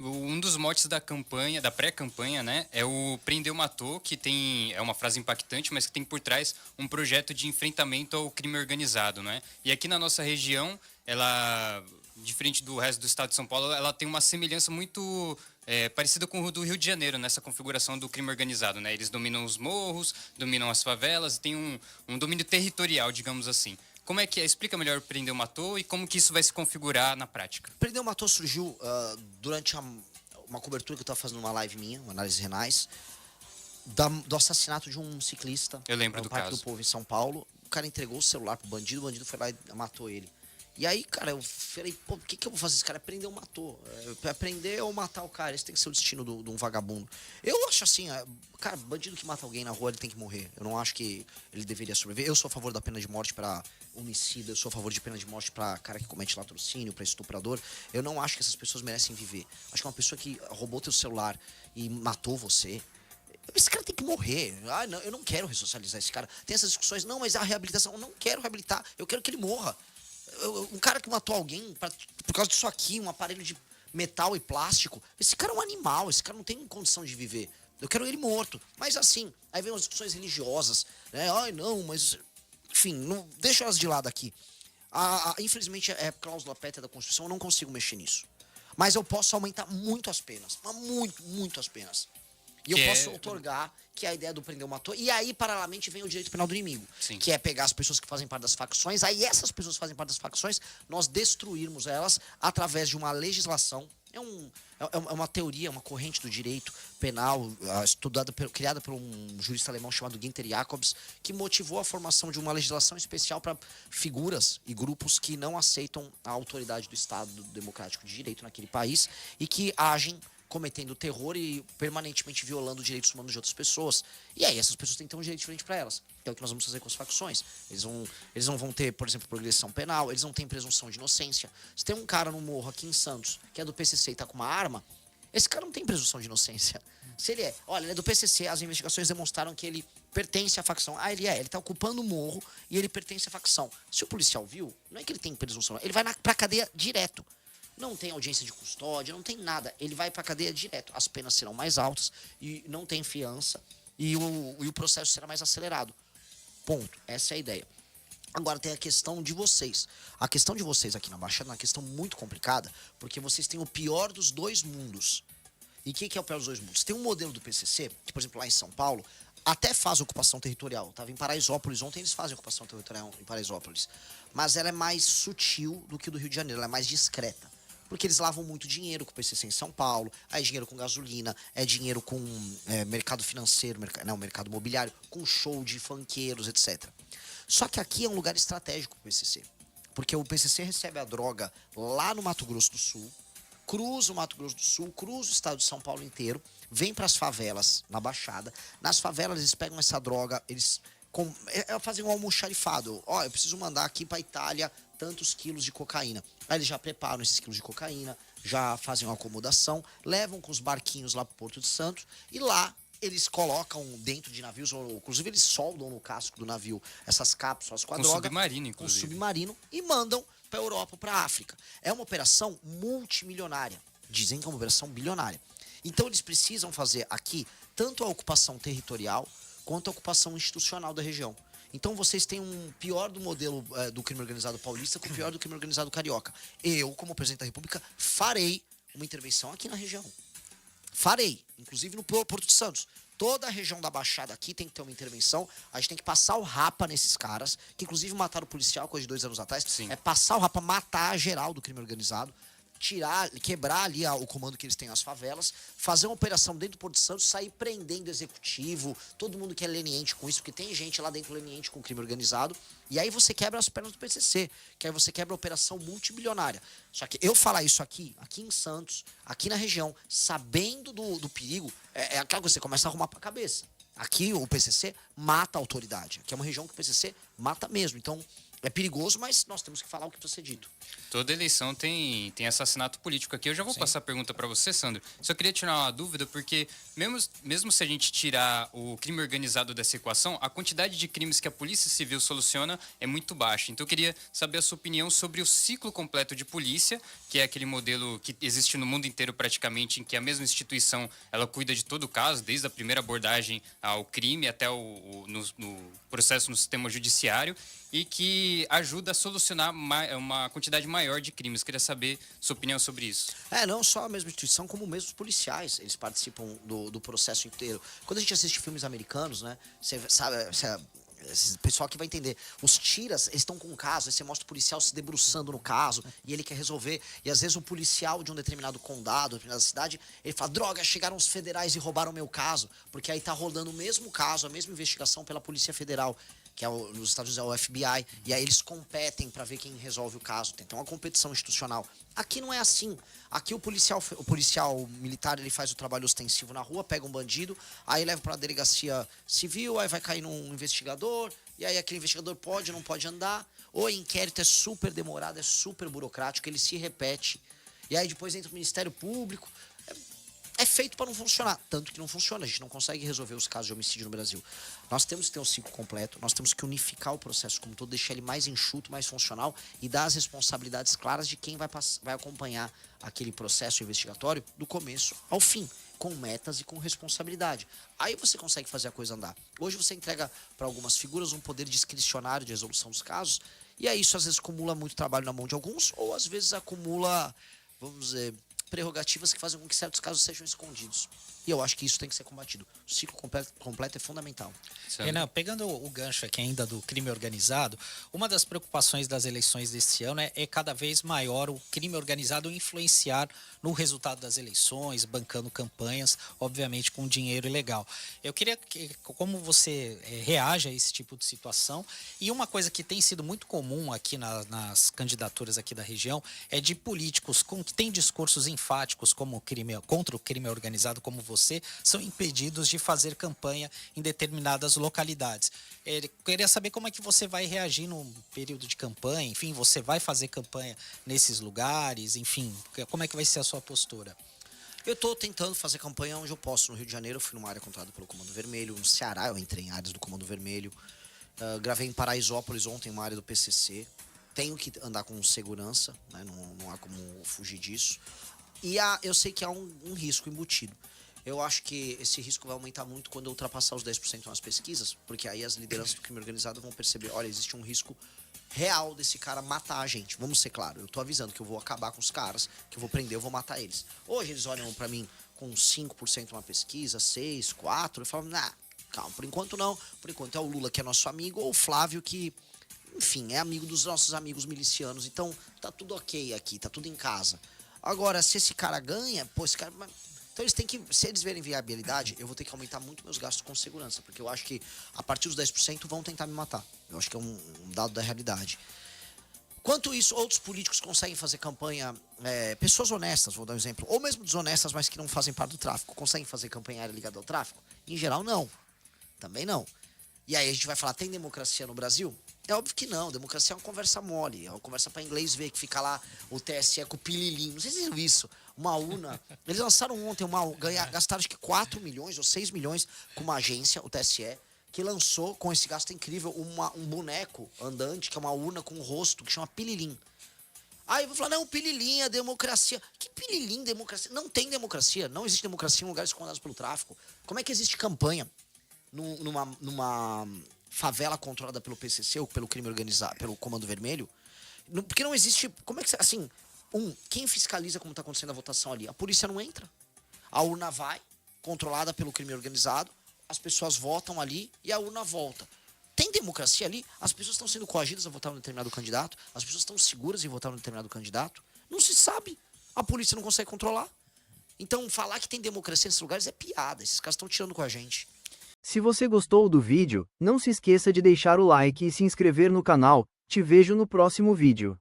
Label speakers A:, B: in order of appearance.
A: Um dos motes da campanha, da pré-campanha, né, é o Prendeu Matou, que é uma frase impactante, mas que tem por trás um projeto de enfrentamento ao crime organizado, né? E aqui na nossa região, ela, diferente do resto do estado de São Paulo, ela tem uma semelhança muito parecida com o do Rio de Janeiro, nessa configuração do crime organizado, né? Eles dominam os morros, dominam as favelas, tem um domínio territorial, digamos assim. Como é que é? Explica melhor o Prendeu Matou e como que isso vai se configurar na prática.
B: Prendeu Matou surgiu durante uma cobertura que eu estava fazendo numa live minha, uma análise renais, do assassinato de um ciclista
A: Eu lembro
B: no
A: do
B: Parque
A: caso.
B: do Povo em São Paulo. O cara entregou o celular pro bandido, o bandido foi lá e matou ele. E aí, cara, eu falei, pô, o que eu vou fazer? Esse cara prender ou matou? É prender ou matar o cara? Esse tem que ser o destino de um vagabundo. Eu acho assim, cara, bandido que mata alguém na rua, ele tem que morrer. Eu não acho que ele deveria sobreviver. Eu sou a favor da pena de morte pra homicida, eu sou a favor de pena de morte pra cara que comete latrocínio, pra estuprador. Eu não acho que essas pessoas merecem viver. Acho que uma pessoa que roubou teu celular e matou você, esse cara tem que morrer. Ah, não, eu não quero ressocializar esse cara. Tem essas discussões, não, mas a reabilitação, eu não quero reabilitar, eu quero que ele morra. Um cara que matou alguém por causa disso aqui, um aparelho de metal e plástico, esse cara é um animal, esse cara não tem condição de viver. Eu quero ele morto. Mas assim, aí vem as discussões religiosas, né? Ai, não, mas. Enfim, não, deixa elas de lado aqui. Infelizmente, é cláusula pétrea da Constituição, eu não consigo mexer nisso. Mas eu posso aumentar muito as penas. Mas muito, muito as penas. E eu
A: Que
B: posso
A: é.
B: outorgar, que é a ideia do prender ou matou. E aí, paralelamente, vem o direito penal do inimigo.
A: Sim.
B: Que é pegar as pessoas que fazem parte das facções. Aí essas pessoas que fazem parte das facções, nós destruirmos elas através de uma legislação. É uma teoria, uma corrente do direito penal, criada por um jurista alemão chamado Günther Jacobs, que motivou a formação de uma legislação especial para figuras e grupos que não aceitam a autoridade do Estado democrático de direito naquele país e que agem cometendo terror e permanentemente violando os direitos humanos de outras pessoas. E aí essas pessoas têm que ter um direito diferente para elas. Que é o que nós vamos fazer com as facções. Eles não vão ter, por exemplo, progressão penal, eles não têm presunção de inocência. Se tem um cara no morro aqui em Santos, que é do PCC e tá com uma arma, esse cara não tem presunção de inocência. Se ele olha, ele é do PCC, as investigações demonstraram que ele pertence à facção. Ah, ele tá ocupando o morro e ele pertence à facção. Se o policial viu, não é que ele tem presunção, ele vai pra cadeia direto. Não tem audiência de custódia, não tem nada. Ele vai pra cadeia direto. As penas serão mais altas e não tem fiança e o processo será mais acelerado. Ponto. Essa é a ideia. Agora tem a questão de vocês. A questão de vocês aqui na Baixada é uma questão muito complicada, porque vocês têm o pior dos dois mundos. E o que é o pior dos dois mundos? Tem um modelo do PCC, que, por exemplo, lá em São Paulo, até faz ocupação territorial. Estava em Paraisópolis ontem, eles fazem ocupação territorial em Paraisópolis. Mas ela é mais sutil do que o do Rio de Janeiro, ela é mais discreta. Porque eles lavam muito dinheiro com o PCC em São Paulo, aí é dinheiro com gasolina, é dinheiro com mercado financeiro, mercado imobiliário, com show de funkeiros, etc. Só que aqui é um lugar estratégico para o PCC. Porque o PCC recebe a droga lá no Mato Grosso do Sul, cruza o Mato Grosso do Sul, cruza o estado de São Paulo inteiro, vem para as favelas na Baixada. Nas favelas eles pegam essa droga, eles fazem um almoxarifado. Ó, eu preciso mandar aqui para Itália tantos quilos de cocaína. Aí eles já preparam esses quilos de cocaína, já fazem uma acomodação, levam com os barquinhos lá para Porto de Santos e lá eles colocam dentro de navios, ou inclusive eles soldam no casco do navio essas cápsulas com a droga.
A: Submarino, inclusive.
B: Com submarino e mandam para a Europa, para a África. É uma operação multimilionária. Dizem que é uma operação bilionária. Então eles precisam fazer aqui tanto a ocupação territorial quanto a ocupação institucional da região. Então vocês têm um pior do modelo do crime organizado paulista com o pior do crime organizado carioca. Eu, como presidente da República, farei uma intervenção aqui na região. Farei, inclusive no Porto de Santos. Toda a região da Baixada aqui tem que ter uma intervenção. A gente tem que passar o rapa nesses caras, que inclusive mataram o policial coisa de 2 anos atrás.
A: Sim.
B: É passar o rapa, matar a geral do crime organizado, quebrar ali o comando que eles têm nas favelas, fazer uma operação dentro do Porto de Santos, sair prendendo o executivo, todo mundo que é leniente com isso, porque tem gente lá dentro leniente com crime organizado, e aí você quebra as pernas do PCC, que aí você quebra a operação multibilionária. Só que eu falar isso aqui em Santos, aqui na região, sabendo do perigo, é aquela coisa que você começa a arrumar pra cabeça. Aqui o PCC mata a autoridade, aqui é uma região que o PCC mata mesmo, então É perigoso, mas nós temos que falar o que precisa ser dito.
A: Toda eleição tem assassinato político aqui. Eu já vou passar a pergunta para você, Sandro. Só queria tirar uma dúvida, porque mesmo se a gente tirar o crime organizado dessa equação, a quantidade de crimes que a Polícia Civil soluciona é muito baixa. Então eu queria saber a sua opinião sobre o ciclo completo de polícia, que é aquele modelo que existe no mundo inteiro praticamente, em que a mesma instituição ela cuida de todo o caso, desde a primeira abordagem ao crime até no processo no sistema judiciário, e que ajuda a solucionar uma quantidade maior de crimes. Queria saber sua opinião sobre isso.
B: Não só a mesma instituição, como mesmo os policiais, eles participam do processo inteiro. Quando a gente assiste filmes americanos, né, você sabe, esse pessoal que vai entender, os tiras, eles estão com um caso, aí você mostra o policial se debruçando no caso, e ele quer resolver, e às vezes o policial de um determinado condado, determinada cidade, ele fala, droga, chegaram os federais e roubaram meu caso, porque aí tá rolando o mesmo caso, a mesma investigação pela Polícia Federal, que nos Estados Unidos é o FBI, e aí eles competem para ver quem resolve o caso. Tem uma competição institucional. Aqui não é assim. Aqui o policial militar, ele faz o trabalho ostensivo na rua, pega um bandido, aí leva para a delegacia civil, aí vai cair num investigador, e aí aquele investigador pode ou não pode andar. O inquérito é super demorado, é super burocrático, ele se repete. E aí depois entra o Ministério Público. É feito para não funcionar, tanto que não funciona, a gente não consegue resolver os casos de homicídio no Brasil. Nós temos que ter um ciclo completo, nós temos que unificar o processo como todo, deixar ele mais enxuto, mais funcional e dar as responsabilidades claras de quem vai acompanhar aquele processo investigatório do começo ao fim, com metas e com responsabilidade. Aí você consegue fazer a coisa andar. Hoje você entrega para algumas figuras um poder discricionário de resolução dos casos, e aí isso às vezes acumula muito trabalho na mão de alguns, ou às vezes acumula, vamos dizer, prerrogativas que fazem com que certos casos sejam escondidos. E eu acho que isso tem que ser combatido. O ciclo completo é fundamental.
C: Renan, pegando o gancho aqui ainda do crime organizado, uma das preocupações das eleições deste ano é cada vez maior o crime organizado influenciar no resultado das eleições, bancando campanhas, obviamente com dinheiro ilegal. Eu queria como você reage a esse tipo de situação. E uma coisa que tem sido muito comum aqui nas candidaturas aqui da região é de políticos que têm discursos enfáticos contra o crime organizado, como você, são impedidos de fazer campanha em determinadas localidades. Queria saber como é que você vai reagir no período de campanha, enfim, você vai fazer campanha nesses lugares, enfim, como é que vai ser a sua postura?
B: Eu estou tentando fazer campanha onde eu posso. No Rio de Janeiro, eu fui numa área controlada pelo Comando Vermelho. No Ceará, eu entrei em áreas do Comando Vermelho. Gravei em Paraisópolis ontem, uma área do PCC. Tenho que andar com segurança, né? Não há como fugir disso. E eu sei que há um risco embutido. Eu acho que esse risco vai aumentar muito quando eu ultrapassar os 10% nas pesquisas, porque aí as lideranças do crime organizado vão perceber, olha, existe um risco real desse cara matar a gente. Vamos ser claros, eu tô avisando que eu vou acabar com os caras, que eu vou prender, eu vou matar eles. Hoje eles olham pra mim com 5% uma pesquisa, 6%, 4%, e falam, calma, por enquanto não. Por enquanto é o Lula que é nosso amigo, ou o Flávio que, enfim, é amigo dos nossos amigos milicianos. Então tá tudo ok aqui, tá tudo em casa. Agora, se esse cara ganha, pô, esse cara... Então eles têm que, se eles verem viabilidade, eu vou ter que aumentar muito meus gastos com segurança, porque eu acho que a partir dos 10% vão tentar me matar. Eu acho que é um dado da realidade. Quanto isso, outros políticos conseguem fazer campanha, pessoas honestas, vou dar um exemplo, ou mesmo desonestas, mas que não fazem parte do tráfico, conseguem fazer campanha ligada ao tráfico? Em geral, não. Também não. E aí a gente vai falar, tem democracia no Brasil? É óbvio que não, democracia é uma conversa mole, é uma conversa para inglês ver, que fica lá o TSE com o pililinho, não sei se vocês viram isso, uma urna, eles lançaram ontem, gastaram acho que 4 milhões ou 6 milhões com uma agência, o TSE, que lançou com esse gasto incrível um boneco andante, que é uma urna com um rosto, que chama pililim. Aí eu vou falar, não, pililim, a democracia. Que pililim, democracia? Não tem democracia, não existe democracia em lugares condenados pelo tráfico. Como é que existe campanha numa favela controlada pelo PCC ou pelo crime organizado, pelo Comando Vermelho? Porque não existe... Como é que... Assim, quem fiscaliza como está acontecendo a votação ali? A polícia não entra. A urna vai, controlada pelo crime organizado, as pessoas votam ali e a urna volta. Tem democracia ali? As pessoas estão sendo coagidas a votar em um determinado candidato? As pessoas estão seguras em votar em um determinado candidato? Não se sabe. A polícia não consegue controlar. Então, falar que tem democracia nesses lugares é piada. Esses caras estão tirando com a gente.
D: Se você gostou do vídeo, não se esqueça de deixar o like e se inscrever no canal. Te vejo no próximo vídeo.